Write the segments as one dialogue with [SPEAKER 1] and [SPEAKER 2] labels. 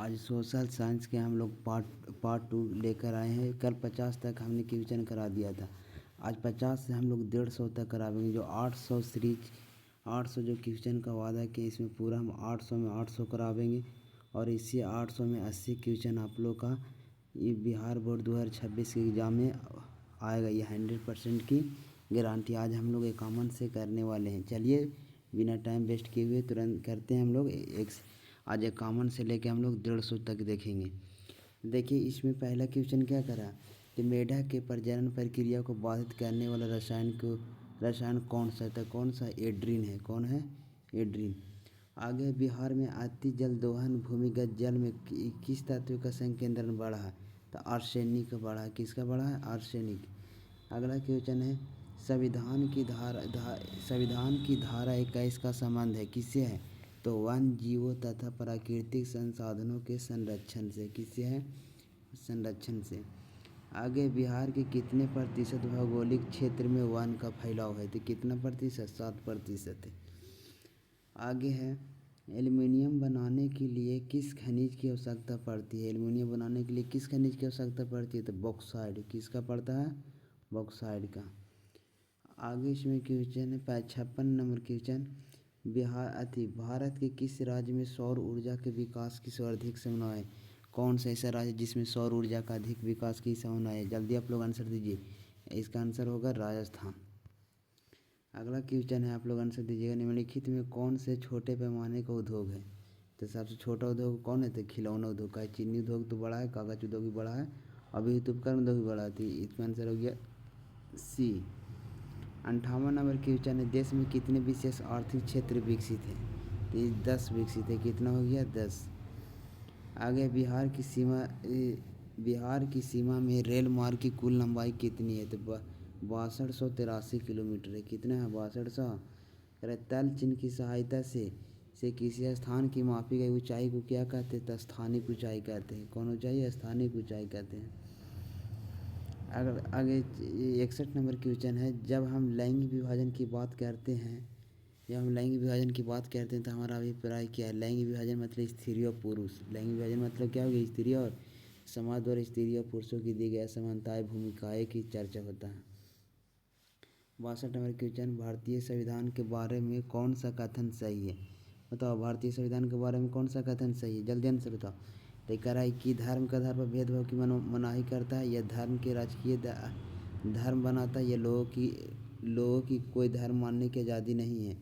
[SPEAKER 1] आज social science के हम लोग पार्ट पार्ट 2 लेकर आए हैं। कल 50 तक हमने क्वेश्चन करा दिया था। आज 50 से हम लोग 150 तक करावेंगे। जो 800 सीरीज 800 जो क्वेश्चन का वादा किया, इसमें पूरा हम 800 में 800 करावेंगे। और इसी 800 में 80 क्वेश्चन आप लोग का ये बिहार बोर्ड 2026 के एग्ज़ाम में आएगा। ये 100% की गारंटी आज हम लोग कॉमन से करने वाले हैं। चलिए बिना टाइम वेस्ट किए हुए तुरंत करते हैं हम लोग। आज एक कॉमन से लेके हम लोग 150 तक देखेंगे। देखिए इसमें पहला क्वेश्चन क्या करा कि मेढक के प्रजनन प्रक्रिया को बाधित करने वाला रसायन कौन सा था? कौन सा? एड्रीन है। कौन है? एड्रीन। आगे बिहार में अति जल दोहन भूमिगत जल में किस तत्व का संकेंद्रण बढ़ा है? तो आर्सेनिक बढ़ा है। किसका बढ़ा है? आर्सेनिक। अगला क्वेश्चन है संविधान की धारा 21 का संबंध है किससे है? तो वन जीवों तथा प्राकृतिक संसाधनों के संरक्षण से। किससे है? संरक्षण से। आगे बिहार के कितने प्रतिशत भौगोलिक क्षेत्र में वन का फैलाव है? तो कितना प्रतिशत? 7% है। आगे है एल्युमिनियम बनाने के लिए किस खनिज की आवश्यकता पड़ती है? एल्युमिनियम बनाने के लिए किस खनिज की आवश्यकता पड़ती है? तो बॉक्साइट। किसका पड़ता है? बॉक्साइट का। आगे इसमें क्वेश्चन है 56 नंबर क्वेश्चन। भारत के किस राज्य में सौर ऊर्जा के विकास की सर्वाधिक संभावना है? कौन सा ऐसा राज्य जिसमें सौर ऊर्जा का अधिक विकास की संभावना है? जल्दी आप लोग आंसर दीजिए। इसका आंसर होगा राजस्थान। अगला क्वेश्चन है, आप लोग आंसर दीजिएगा। निम्नलिखित में कौन से छोटे पैमाने का उद्योग है? तो सबसे छोटा उद्योग कौन है? तो खिलौना उद्योग का है। चीनी उद्योग तो बड़ा है, कागज उद्योग भी बड़ा है, अभी उपकरण उद्योग भी बड़ा है। इसका आंसर हो गया सी। 58 नंबर क्वेश्चन है, देश में कितने विशेष आर्थिक क्षेत्र विकसित हैं? तो ये 10 विकसित है। कितना हो गया? 10। आगे बिहार की सीमा में रेल मार्ग की कुल लंबाई कितनी है? तो 6283 किलोमीटर है। कितना है? 6200। तल चिन्ह की सहायता से किसी स्थान की मापी गई ऊंचाई को क्या कहते हैं? तो स्थानिक ऊंचाई कहते हैं। कौन ऊंचाई? स्थानिक ऊंचाई कहते हैं। अगर आगे 61 नंबर क्वेश्चन है, जब हम लैंगिक विभाजन की बात करते हैं तो हमारा अभिप्राय क्या है? लैंगिक विभाजन मतलब स्त्री और पुरुष। लैंगिक विभाजन मतलब क्या होगी? स्त्री और समाज द्वारा स्त्री और पुरुषों की दी गई असमानताएं भूमिकाएं की चर्चा होता है। 62 नंबर क्वेश्चन, भारतीय संविधान के बारे में कौन सा कथन सही है? बताओ, भारतीय संविधान के बारे में कौन सा कथन सही है? जल्दी आंसर बताओ। तो कह रहा है कि धर्म के आधार पर भेदभाव की मनाही करता है, यह धर्म के राजकीय धर्म बनाता है, यह लोगों की कोई धर्म मानने की आज़ादी नहीं है,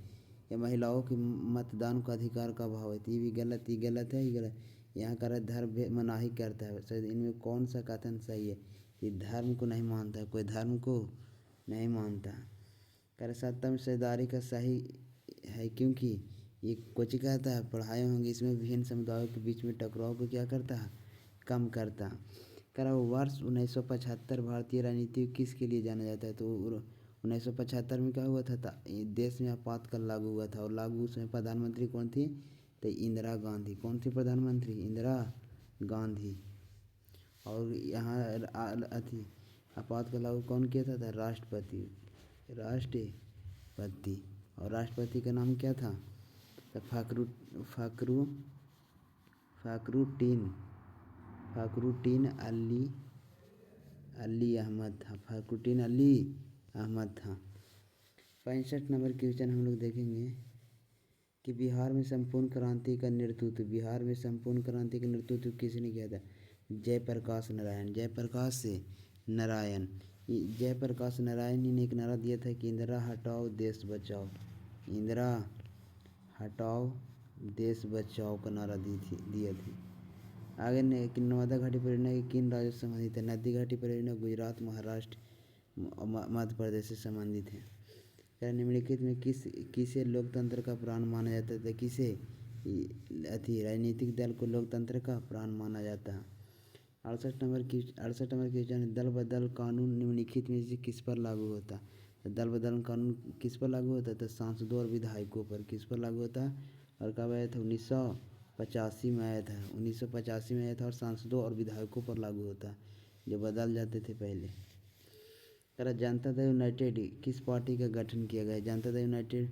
[SPEAKER 1] या महिलाओं के मतदान का अधिकार का अभाव है। तो ये भी गलत, ये गलत है, ये गलत। यहाँ कह रहा है धर्म मनाही करता है। सर इनमें कौन सा कथन सही है? ये धर्म को नहीं मानता है, कोई धर्म को नहीं मानता। कह रहे सत्ता में साझेदारी का सही है क्योंकि ये कुछ कहता है पढ़ाए होंगे, इसमें विभिन्न समुदायों के बीच में टकराव को क्या करता है? कम करता। कह रहा वर्ष 1975 भारतीय राजनीति किसके लिए जाना जाता है? तो 1975 में क्या हुआ था? देश में आपातकाल लागू हुआ था, और लागू उसमें प्रधानमंत्री कौन थी? तो इंदिरा गांधी। कौन सी प्रधानमंत्री? इंदिरा गांधी। और यहाँ आपातकाल लागू कौन किया था? राष्ट्रपति। और राष्ट्रपति का नाम क्या था? तो फ़खरुद्दीन अली अहमद था। फ़खरुद्दीन अली अहमद था। 65 नंबर क्वेश्चन हम लोग देखेंगे कि बिहार में संपूर्ण क्रांति का नेतृत्व किसने किया था? जयप्रकाश नारायण। जयप्रकाश नारायण ने एक नारा दिया था कि इंदिरा हटाओ देश बचाओ। इंदिरा हटाओ देश बचाओ का नारा दिया थी। आगे नर्मदा घाटी परियोजना के किन राज्यों से संबंधित है? नदी घाटी परियोजना गुजरात, महाराष्ट्र, मध्य प्रदेश से संबंधित है। निम्नलिखित में किसे लोकतंत्र का प्राण माना जाता है? किसे? राजनीतिक दल को लोकतंत्र का प्राण माना जाता है। 68 नंबर क्वेश्चन, दल बदल कानून निम्नलिखित में से किस पर लागू होता है? तो दल बदल कानून किस पर लागू होता है? तो सांसदों और विधायकों पर। किस पर लागू होता है? और कब आया था? 1985 में आया था। 1985 में आया था, और सांसदों और विधायकों पर लागू होता है, जो बदल जाते थे पहले। कह रहा जनता दल यूनाइटेड किस पार्टी का गठन किया गया? Janata Dal United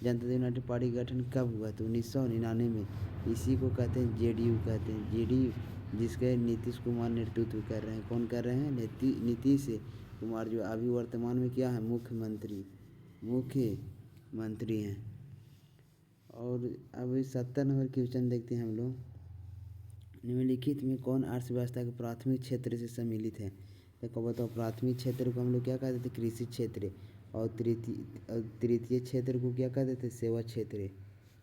[SPEAKER 1] Janata Dal United party का गठन कब हुआ? तो 1999 में। इसी को कहते हैं जेडीयू कहते हैं, जेडीयू, जिसके नीतीश कुमार नेतृत्व कर रहे हैं। कौन कर रहे हैं? नीतीश कुमार, जो अभी वर्तमान में क्या है? मुख्यमंत्री हैं। और अब 70 नंबर क्वेश्चन देखते हैं हम लोग। निम्नलिखित में कौन अर्थव्यवस्था के प्राथमिक क्षेत्र से सम्मिलित है? देखो बताओ, प्राथमिक क्षेत्र को हम लोग क्या कहते थे? कृषि क्षेत्र। और तृतीय क्षेत्र को क्या कहते थे? सेवा क्षेत्र।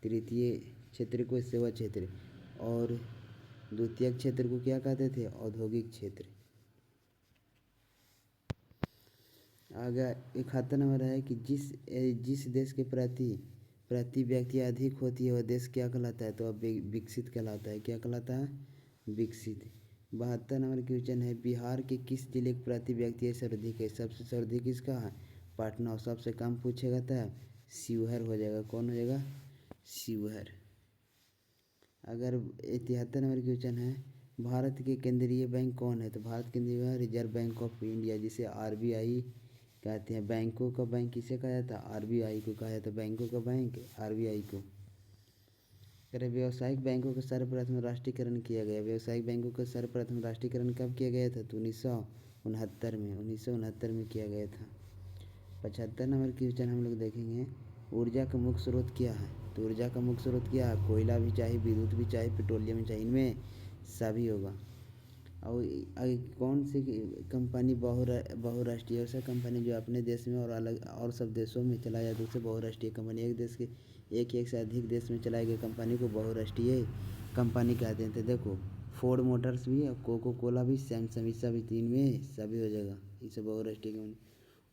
[SPEAKER 1] तृतीय क्षेत्र को सेवा क्षेत्र। और द्वितीय क्षेत्र को क्या कहते थे? औद्योगिक क्षेत्र। आगे 71 नंबर है कि जिस देश के प्रति व्यक्ति अधिक होती है वह देश क्या कहलाता है? तो अब विकसित कहलाता है। क्या कहलाता है? विकसित। 72 नंबर क्वेश्चन है, बिहार के किस जिले के प्रति व्यक्ति सर्वाधिक है? सबसे सर्वाधिक किसका है? पटना। और सबसे कम पूछेगा तो शिवहर हो जाएगा। कौन हो जाएगा? शिवहर। अगर 73 नंबर क्वेश्चन है, भारत के केंद्रीय बैंक कौन है? तो भारत केंद्रीय bank reserve bank of India, जिसे आरबीआई कहते हैं। बैंकों का बैंक किसे कहा जाता है? आरबीआई को कहा जाता है। बैंकों का बैंक आरबीआई को। अगर व्यावसायिक बैंकों का सर्वप्रथम राष्ट्रीयकरण किया गया, व्यावसायिक बैंकों का सर्वप्रथम राष्ट्रीयकरण कब किया गया था? तो 1969 में किया गया था। 75 नंबर क्वेश्चन हम लोग देखेंगे, ऊर्जा का मुख्य स्रोत क्या है? तो ऊर्जा का मुख्य स्रोत क्या है? कोयला भी चाहिए, विद्युत भी चाहिए, पेट्रोलियम भी चाहिए, इनमें सभी होगा। और कौन सी कंपनी बहुराष्ट्रीय? ऐसा कंपनी जो अपने देश में और अलग और सब देशों में चलाया जाता है उसे बहुराष्ट्रीय कंपनी। एक देश के एक से अधिक देश में चलाई गई कंपनी को बहुराष्ट्रीय कंपनी कहते हैं। तो देखो, फोर्ड मोटर्स भी और कोको कोला भी, सैमसंग, ये सभी तीन में सभी हो जाएगा, इसे बहुराष्ट्रीय कंपनी।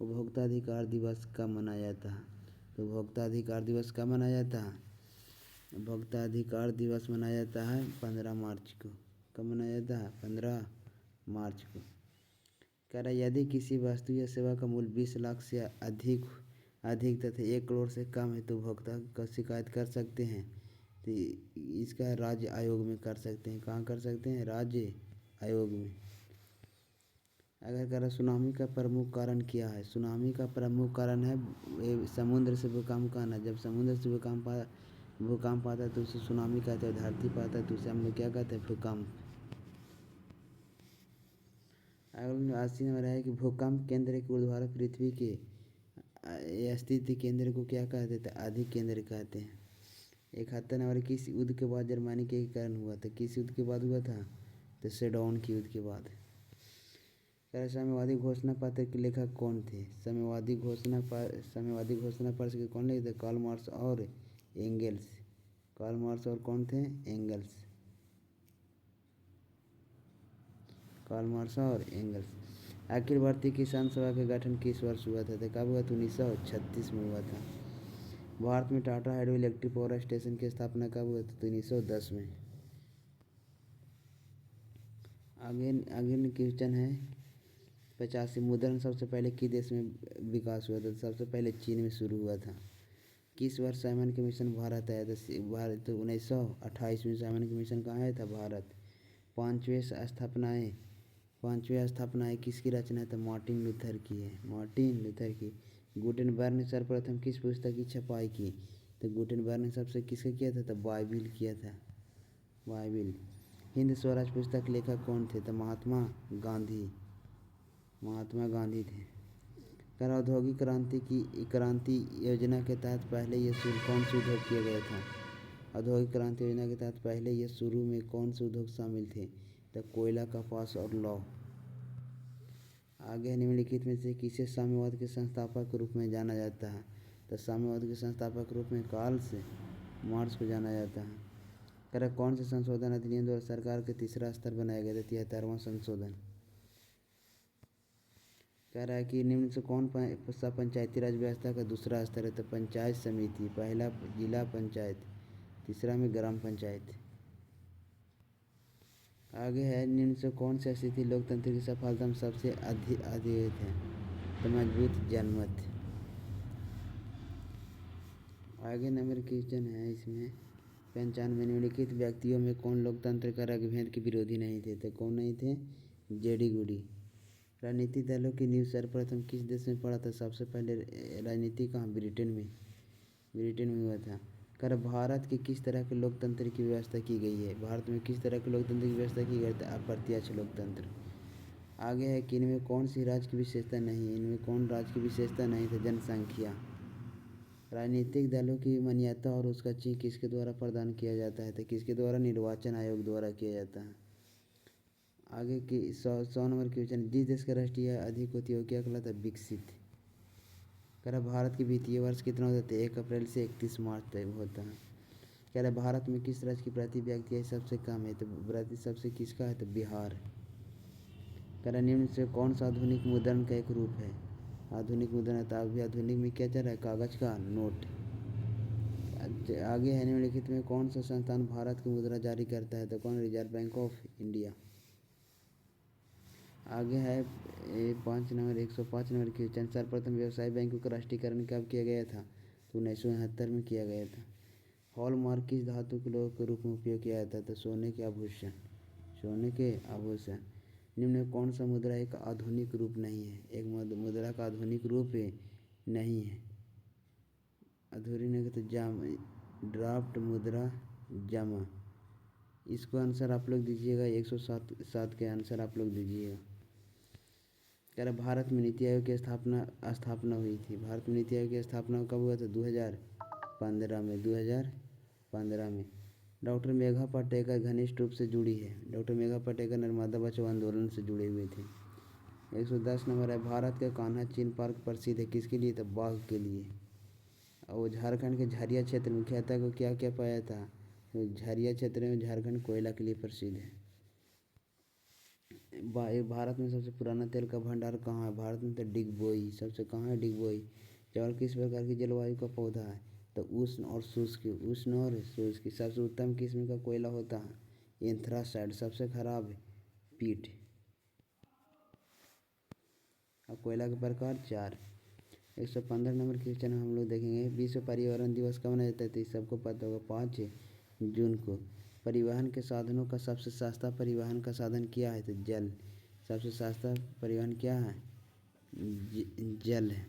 [SPEAKER 1] उपभोक्ता अधिकार दिवस कब मनाया जाता है? तो उपभोक्ता अधिकार दिवस कब मनाया जाता है? उपभोक्ता अधिकार दिवस मनाया जाता है 15 मार्च को। कब मनाया जाता है? 15 मार्च को। कह रहा है, यदि किसी वस्तु या सेवा का मूल्य 20 लाख से अधिक तथा 1 करोड़ से कम है तो उपभोक्ता का शिकायत कर सकते हैं। तो इसका राज्य आयोग में कर सकते हैं। कहाँ कर सकते हैं? राज्य आयोग में। अगर कह रहा सुनामी का प्रमुख कारण क्या है? सुनामी का प्रमुख कारण है समुद्र से भूकंप का आना। जब समुद्र से भूकंप आता है तो उसे सुनामी कहते हैं। धरती पर आता है तो उसे हम लोग क्या कहते हैं? भूकंप। अगला 80 नंबर है कि भूकंप केंद्र के ऊर्ध्वाधर पृथ्वी के स्थिति केंद्र को क्या कहते थे? अधिक केंद्र कहते हैं। 71 नंबर, किस युद्ध के बाद जर्मनी के एकीकरण हुआ था? किस युद्ध के बाद हुआ था? तो सेडोन के युद्ध के बाद। साम्यवादी घोषणा पत्र के लेखक कौन थे? साम्यवादी घोषणा पत्र के कौन लिखे थे? कार्ल मार्क्स और एंगल्स। कार्ल मार्क्स और कौन थे? एंगल्स। कार्ल मार्क्स और एंगल्स। अखिल भारतीय किसान सभा का गठन किस वर्ष हुआ था? तो कब हुआ था? 1936 में हुआ था। भारत में Tata hydro electric power station की स्थापना कब हुआ था? तो 1910 में। आगे क्वेश्चन है 85, मुद्रण सबसे पहले किस देश में विकास हुआ था? सबसे पहले चीन में शुरू हुआ था। किस वर्ष साइमन कमीशन भारत आया था? भारत तो 1928 में साइमन कमीशन कहाँ आया था? भारत। पांचवें स्थापनाएं किसकी रचना है? तो मार्टिन लूथर की है। मार्टिन लूथर की। गुटेनबर्ग ने सर्वप्रथम किस पुस्तक की छपाई की? तो गुटेनबर्ग ने सबसे किसका किया था? तो बाइबिल किया था। बाइबिल। हिंद स्वराज पुस्तक लेखक कौन थे? तो महात्मा गांधी थे। कर औद्योगिक क्रांति योजना के तहत पहले यह शुरू कौन से उद्योग किया गया था? औद्योगिक क्रांति योजना के तहत पहले यह शुरू में कौन से उद्योग शामिल थे? तो कोयला, कपास और लौह। आगे निम्नलिखित में से किसे साम्यवाद के संस्थापक के रूप में जाना जाता है? तो साम्यवाद के संस्थापक के रूप में कार्ल मार्क्स को जाना जाता है। कर कौन से संशोधन अधिनियम द्वारा सरकार के तीसरा स्तर बनाया गया था? 73वां संशोधन। कह रहा है कि निम्न से कौन सा पंचायती राज व्यवस्था का दूसरा स्तर है? तो पंचायत समिति। पहला जिला पंचायत, तीसरा में ग्राम पंचायत। आगे है, निम्न से कौन सी स्थिति लोकतंत्र की सफलता में सबसे अधिक है? तो मजबूत जनमत। आगे नंबर क्वेश्चन है इसमें 95, निम्नलिखित व्यक्तियों में कौन लोकतंत्र का रंगभेद के विरोधी नहीं थे? तो कौन नहीं थे? जेडी गुडी। राजनीतिक दलों की नींव सर्वप्रथम किस देश में पड़ा था? सबसे पहले राजनीति कहाँ? ब्रिटेन में। ब्रिटेन में हुआ था। कर भारत के किस तरह के लोकतंत्र की व्यवस्था की गई है? भारत में किस तरह के लोकतंत्र की व्यवस्था की गई है? अप्रत्यक्ष लोकतंत्र। आगे है कि इनमें कौन सी राज्य की विशेषता नहीं है? इनमें कौन राज्य की विशेषता नहीं? तो जनसंख्या। राजनीतिक दलों की मान्यता और उसका चिन्ह किसके द्वारा प्रदान किया जाता है? तो किसके द्वारा? निर्वाचन आयोग द्वारा किया जाता है। आगे की 100 नंबर की क्वेश्चन, जिस देश का राष्ट्रीय आय अधिक होती है वो क्या कहलाता है? विकसित। कह रहा भारत की वित्तीय वर्ष कितना होता है? 1 अप्रैल से 31 मार्च तक होता है। कह रहा भारत में किस राज्य की प्रति व्यक्ति आय सबसे कम है? तो प्रति सबसे किसका है? तो बिहार। कह रहा निम्न से कौन सा आधुनिक मुद्रण का एक रूप है? आधुनिक मुद्रण था। अभी आधुनिक में क्या चल रहा है? कागज का नोट। आगे है निम्नलिखित में कौन सा संस्थान भारत की मुद्रा जारी करता है? तो कौन? Reserve bank of India. आगे है 105 नंबर की क्वेश्चन, सर्वप्रथम व्यवसाय बैंकों का राष्ट्रीयकरण कब किया गया था? तो 1969 में किया गया था। हॉलमार्क किस धातु के लोहे के रूप में उपयोग किया जाता है? तो सोने के आभूषण। सोने के आभूषण। निम्न में कौन सा मुद्रा एक आधुनिक रूप नहीं है? एक मुद्रा का आधुनिक रूप नहीं है। अधूरी नहीं तो ड्राफ्ट मुद्रा जमा। इसको आंसर आप लोग दीजिएगा। 107 के आंसर आप लोग दीजिएगा। कह रहा भारत में नीति आयोग की स्थापना हुई थी। भारत में नीति आयोग की स्थापना कब हुआ था? 2015 में। 2015 में। डॉक्टर मेघा पाटेकर घनिष्ठ रूप से जुड़ी है। डॉक्टर मेघा पाटेकर नर्मदा बचाओ आंदोलन से जुड़े हुए थे। 110 नंबर है, भारत का कान्हा चिन्ह पार्क प्रसिद्ध है किसके लिए? तो बाघ के लिए। और झारखंड के झरिया क्षेत्र में मुख्यतः को क्या क्या पाया था? तो झरिया क्षेत्र में झारखंड कोयला के लिए प्रसिद्ध है। भारत में सबसे पुराना तेल का भंडार कहाँ है? भारत में तो डिगबोई। सबसे कहाँ है? डिगबोई। चावल किस प्रकार की जलवायु का पौधा है? तो उष्ण और शुष्क। उष्ण और शुष्क। सबसे उत्तम किस्म का कोयला होता है? एंथ्रासाइड। सबसे खराब पीट। अब कोयला के प्रकार 4। 115 नंबर के क्वेश्चन हम लोग देखेंगे, विश्व पर्यावरण दिवस कब मनाया जाता है? तो सबको पता होगा 5 जून को। परिवहन के साधनों का सबसे सस्ता परिवहन का साधन क्या है? तो जल। सबसे सस्ता परिवहन क्या है? जल है।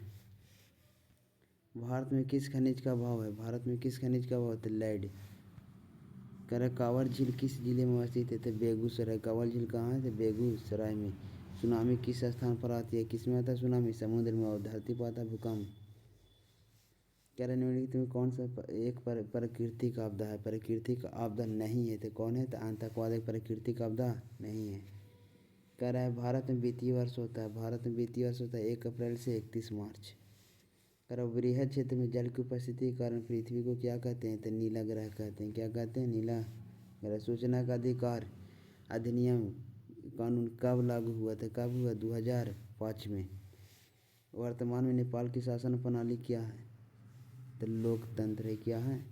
[SPEAKER 1] भारत में किस खनिज का अभाव है? भारत में किस खनिज का अभाव है? तो लेड। कह कांवर झील किस जिले में अवस्थित है? तो बेगूसराय। कांवर झील कहाँ है? तो बेगूसराय में। सुनामी किस स्थान पर आती है? किस में आता है सुनामी? समुद्र में। और धरती पर आता है भूकंप। कह रहे निम्नलिखित में कौन सा एक प्राकृतिक आपदा है? प्राकृतिक आपदा नहीं है तो कौन है? तो आतंकवाद एक प्राकृतिक आपदा नहीं है। कह रहा है भारत में वित्तीय वर्ष होता है। भारत में वित्तीय वर्ष होता है 1 अप्रैल से 31 मार्च। कह रहा बृहद क्षेत्र में जल की उपस्थिति के कारण पृथ्वी को क्या कहते हैं? तो नीला ग्रह कहते हैं। क्या कहते हैं? नीला ग्रह। सूचना का अधिकार अधिनियम कानून कब लागू हुआ था? कब हुआ? 2005 में। वर्तमान में नेपाल की शासन प्रणाली क्या है? तो लोकतंत्र है। क्या है?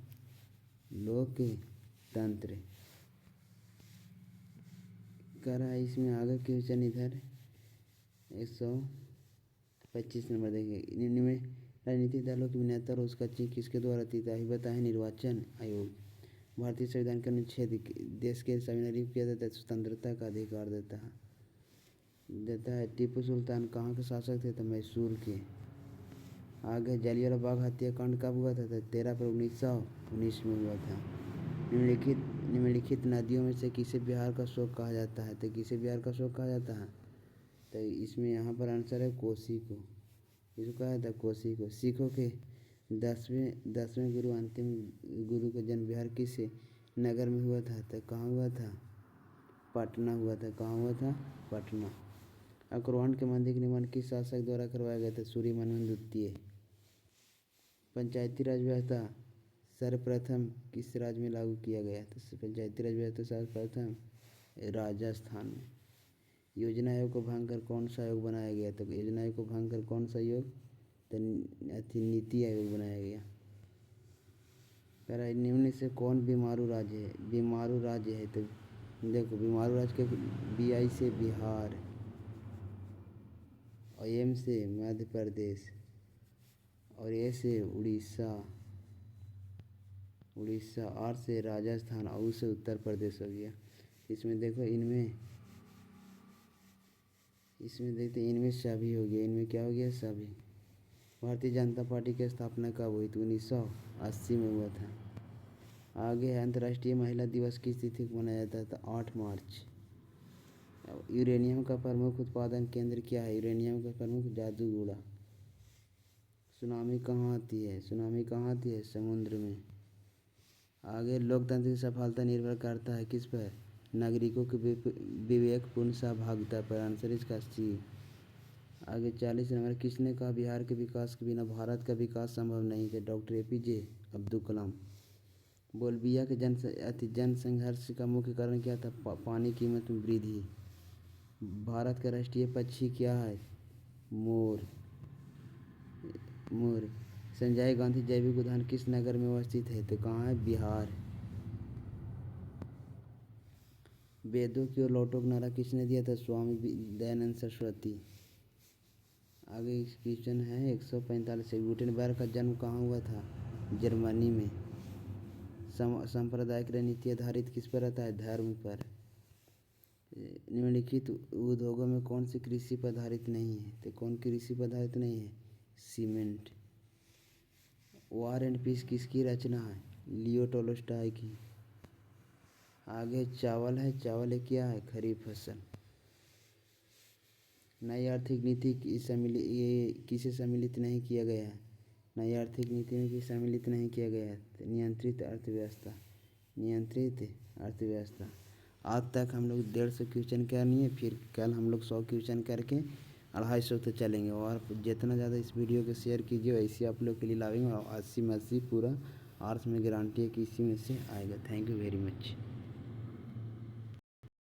[SPEAKER 1] लोकतंत्र। कह रहा है इसमें आगे क्वेश्चन इधर 125 नंबर देखेंगे, निम्न में राजनीतिक दलों की मान्यता और उसका चिन्ह किसके द्वारा थी? ही बताएं। निर्वाचन आयोग। भारतीय संविधान के अनुच्छेद देश के संविधान किया जाता है? स्वतंत्रता का अधिकार देता है। टीपू सुल्तान कहाँ के शासक थे? तो मैसूर के। आगे जलियांवाला बाग हत्याकांड कब हुआ था? तो 13 अप्रैल 1919 में हुआ था। निम्नलिखित नदियों में से किसे बिहार का शोक कहा जाता है? तो किसे बिहार का शोक कहा जाता है? तो इसमें यहाँ पर आंसर है कोसी को। इसको कहा जाता है कोसी को। सिखों के 10वें गुरु अंतिम गुरु का जन्म बिहार किस नगर में हुआ था? तो कहाँ हुआ था? पटना हुआ था। कहाँ हुआ था? पटना। अक्रोहण के मंदिर का निर्माण किस शासक द्वारा करवाया गया था? सूर्यमन द्वितीय। पंचायती राज व्यवस्था सर्वप्रथम किस राज्य में लागू किया गया? तो पंचायती राज व्यवस्था सर्वप्रथम राजस्थान में। योजना आयोग को भंग कर कौन सा आयोग बनाया गया? तो योजना आयोग को भंग कर कौन सा आयोग? तो नीति आयोग बनाया गया। कह रहा है निम्न से कौन बीमारू राज्य है? बीमारू राज्य है तो देखो, बीमारू राज्य के BI से बिहार, और M से मध्य प्रदेश, और A से उड़ीसा, R से राजस्थान, और U से उत्तर प्रदेश हो गया। इसमें देखो इसमें देखते इनमें सभी हो गया। इनमें क्या हो गया? सभी। भारतीय जनता पार्टी की स्थापना कब हुई थी? 1980 में हुआ था। आगे है अंतर्राष्ट्रीय महिला दिवस किस तिथि को मनाया जाता था? 8 मार्च। यूरेनियम का प्रमुख उत्पादन केंद्र क्या है? यूरेनियम का प्रमुख जादूगोड़ा। सुनामी कहाँ आती है? सुनामी कहाँ आती है? समुद्र में। आगे लोकतंत्र की सफलता निर्भर करता है किस पर? नागरिकों की विवेकपूर्ण सहभागिता पर। आंसर इसका सी। आगे 40 नंबर, किसने कहा बिहार के विकास के बिना भारत का विकास संभव नहीं है? Doctor APJ Abdul Kalam. बोलबिया के जन संघर्ष का मुख्य कारण क्या था? पानी की कीमत में वृद्धि। भारत का राष्ट्रीय पक्षी क्या है? मोर। मोर। संजय गांधी जैविक उद्यान किस नगर में अवस्थित है? तो कहाँ है? बिहार। वेदों की ओर लौटो का नारा किसने दिया था? स्वामी दयानंद सरस्वती। आगे क्वेश्चन है 145 से, गुटेनबर्ग का जन्म कहाँ हुआ था? जर्मनी में। सांप्रदायिक रणनीति आधारित किस पर रहता है? धर्म पर। निम्नलिखित उद्योगों में कौन सी कृषि पर आधारित नहीं है? तो कौन कृषि पर आधारित नहीं है? सीमेंट। वॉर एंड पीस किसकी रचना है? लियो टोल्स्टॉय की। आगे चावल है, चावल है क्या है? खरीफ फसल। नई आर्थिक नीति किसे सम्मिलित नहीं किया गया है? नई आर्थिक नीति में किसे सम्मिलित नहीं किया गया है? तो नियंत्रित अर्थव्यवस्था। नियंत्रित अर्थव्यवस्था। आज तक हम लोग 150 क्वेश्चन करनी है, फिर कल हम लोग 100 क्वेश्चन करके 250 तक चलेंगे। और जितना ज़्यादा इस वीडियो को शेयर कीजिए वैसे आप लोग के लिए लाएंगे। और 80 में 80 पूरा आर्ट्स में गारंटी है कि इसी में से आएगा। Thank you very much.